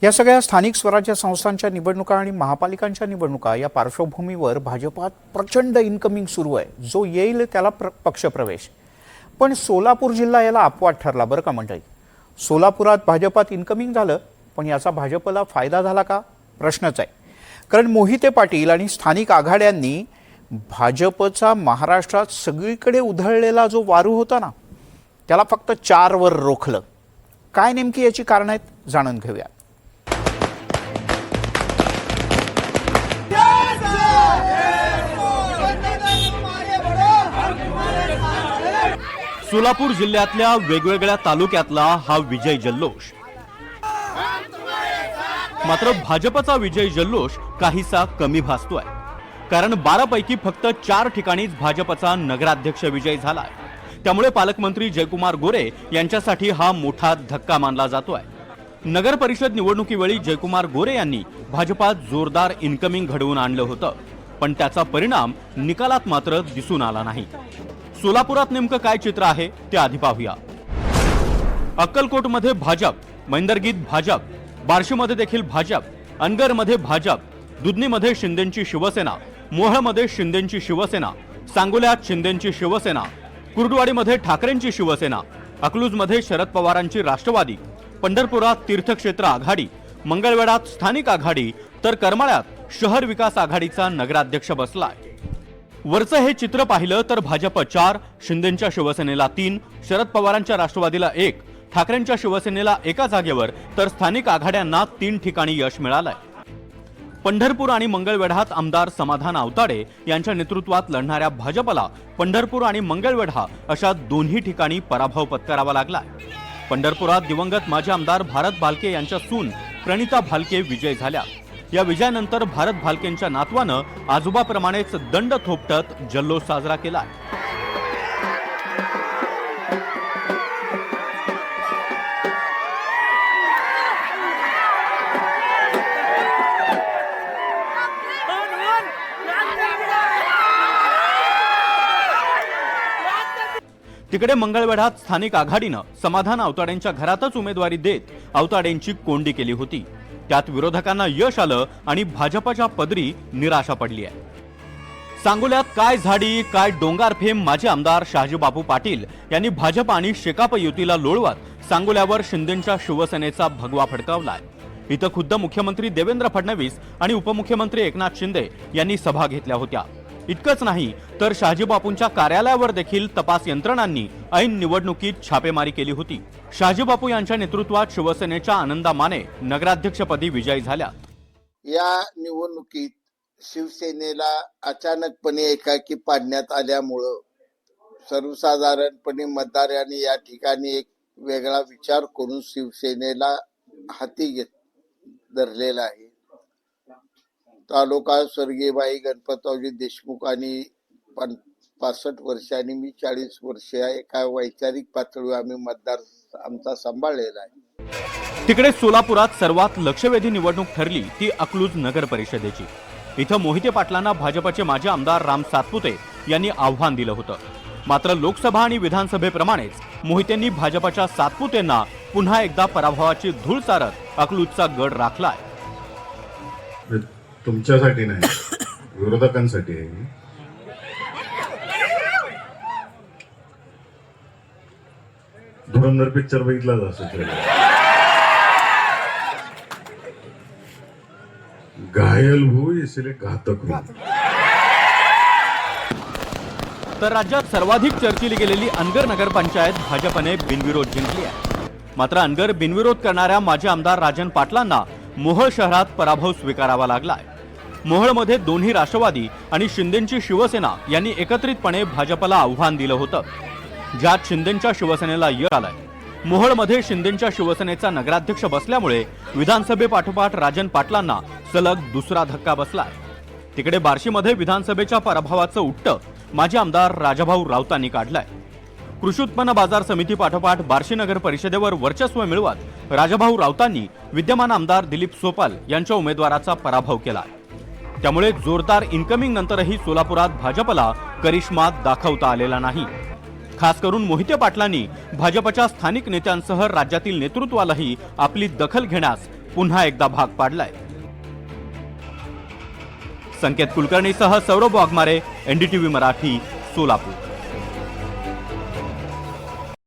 या सगळ्या स्थानिक स्वराज्य संस्थांच्या निवडणुका आणि महापालिकांच्या निवडणुका या पार्श्वभूमीवर भाजपात प्रचंड इनकमिंग सुरू आहे. जो येईल त्याला पक्षप्रवेश. पण सोलापूर जिल्हा याला अपवाद ठरला बरं का मंडळी. सोलापुरात भाजपात इनकमिंग झालं, पण याचा भाजपला फायदा झाला का प्रश्नच आहे. कारण मोहिते पाटील आणि स्थानिक आघाड्यांनी भाजपचा महाराष्ट्रात सगळीकडे उधळलेला जो वारू होता ना, त्याला फक्त 4 वर रोखलं. काय नेमकी याची कारणं आहेत जाणून घेऊया. सोलापूर जिल्ह्यातल्या वेगवेगळ्या तालुक्यातला हा विजय जल्लोष. मात्र भाजपचा विजय जल्लोष काहीसा कमी भासतोय. कारण 12 पैकी फक्त 4 ठिकाणीच भाजपचा नगराध्यक्ष विजय झालाय. त्यामुळे पालकमंत्री जयकुमार गोरे यांच्यासाठी हा मोठा धक्का मानला जातोय. नगर परिषद निवडणुकीवेळी जयकुमार गोरे यांनी भाजपात जोरदार इनकमिंग घडवून आणलं होतं, पण त्याचा परिणाम निकालात मात्र दिसून आला नाही. सोलापुरात नेमकं काय चित्र आहे ते आधी पाहूया. अक्कलकोटमध्ये भाजप, मैंदर्गीत भाजप, बार्शीमध्ये देखील भाजप, अनगरमध्ये भाजप, दुधनीमध्ये शिंदेंची शिवसेना, मोहळमध्ये शिंदेंची शिवसेना, सांगोल्यात शिंदेंची शिवसेना, कुर्डुवाडीमध्ये ठाकरेंची शिवसेना, अकलूजमध्ये शरद पवारांची राष्ट्रवादी, पंढरपुरात तीर्थक्षेत्र आघाडी, मंगळवेढ्यात स्थानिक आघाडी, तर करमाळ्यात शहर विकास आघाडीचा नगराध्यक्ष बसलाय. वरचं हे चित्र पाहिलं तर भाजप 4, शिंदेंच्या शिवसेनेला 3, शरद पवारांच्या राष्ट्रवादीला 1, ठाकरेंच्या शिवसेनेला एका जागेवर तर स्थानिक आघाड्यांना 3 ठिकाणी यश मिळालंय. पंढरपूर आणि मंगळवेढ्यात आमदार समाधान आवताडे यांच्या नेतृत्वात लढणाऱ्या भाजपला पंढरपूर आणि मंगळवेढा अशा दोन्ही ठिकाणी पराभव पत्करावा लागलाय. पंढरपुरात दिवंगत माजी आमदार भारत भालके यांच्या सून प्रणिता भालके विजय झाल्या. या विजयानंतर भारत भालकेंच्या नातवानं आजोबाप्रमाणेच दंड थोपटत जल्लोष साजरा केलाय. तिकडे मंगळवेढ्यात स्थानिक आघाडीनं समाधान आवताडेंच्या घरातच उमेदवारी देत आवताडेंची कोंडी केली होती. त्यात विरोधकांना यश आलं आणि भाजपच्या पदरी निराशा पडली आहे. सांगोल्यात काय झाडी काय डोंगारफेम माजी आमदार शहाजीबापू पाटील यांनी भाजप आणि शेकाप युतीला लोळवत सांगोल्यावर शिंदेंच्या शिवसेनेचा भगवा फडकावलाय. इथं खुद्द मुख्यमंत्री देवेंद्र फडणवीस आणि उपमुख्यमंत्री एकनाथ शिंदे यांनी सभा घेतल्या होत्या. इतकंच नाही तर शहाजीबापूंच्या कार्यालयावर देखील तपास यंत्रणांनी ऐन निवडणुकीत छापेमारी केली होती. शहाजीबापू यांच्या नेतृत्वात शिवसेनेच्या आनंदा माने नगराध्यक्षपदी विजयी झाल्या. या निवडणुकीत शिवसेनेला अचानकपणे एकाकी पाडण्यात आल्यामुळं सर्वसाधारणपणे मतदारांनी या ठिकाणी एक वेगळा विचार करून शिवसेनेला हाती धरलेला आहे. तालुका स्वर्गीय बाई गणपतरावजी देशमुख आणि 65 वर्षांनी मी 40 वर्ष एका वैचारिक पातळीवर आम्ही मतदार आमचा सांभाळलेला आहे. तिकडे सोलापुरात सर्वात लक्षवेधी निवडणूक ठरली ती अकलूज नगर परिषदेची. इथं मोहिते पाटलांना भाजपचे माजी आमदार राम सातपुते यांनी आव्हान दिलं होतं. मात्र लोकसभा आणि विधानसभेप्रमाणेच मोहितेंनी भाजपच्या सातपुतेंना पुन्हा एकदा पराभवाची धूळ चारत अकलूजचा गड राखलाय. तुमच्यासाठी नाही, विरोधकांसाठी आहे. धुरंधर पिक्चर बघितलाच असेल. घायल हो इसलिए घातक हो. तर राज्यात सर्वाधिक चर्चिली गेलेली अनगर नगरपंचायत भाजपने बिनविरोध जिंकली आहे. मात्र अनगर बिनविरोध करणाऱ्या माजी आमदार राजन पाटलांना मोहोळ शहरात पराभव स्वीकारावा लागलाय. मोहोळमध्ये दोन्ही राष्ट्रवादी आणि शिंदेंची शिवसेना यांनी एकत्रितपणे भाजपला आव्हान दिलं होतं, ज्यात शिंदेंच्या शिवसेनेला यश आलंय. मोहोळमध्ये शिंदेंच्या शिवसेनेचा नगराध्यक्ष बसल्यामुळे विधानसभेपाठोपाठ राजन पाटलांना सलग दुसरा धक्का बसलाय. तिकडे बार्शीमध्ये विधानसभेच्या पराभवाचं उट्ट माजी आमदार राजाभाऊ राऊतांनी काढलाय. कृषी उत्पन्न बाजार समिती पाठोपाठ बार्शी नगर परिषदेवर वर्चस्व मिळवत राजाभाऊ राऊतांनी विद्यमान आमदार दिलीप सोपाल यांच्या उमेदवाराचा पराभव केला. त्यामुळे जोरदार इनकमिंग नंतरही सोलापुरात भाजपला करिश्मा दाखवता आलेला नाही. खास करून मोहिते पाटलांनी भाजपच्या स्थानिक नेत्यांसह राज्यातील नेतृत्वालाही आपली दखल घेण्यास पुन्हा एकदा भाग पाडलाय. संकेत कुलकर्णीसह सौरभ वाघमारे, NDTV मराठी, सोलापूर.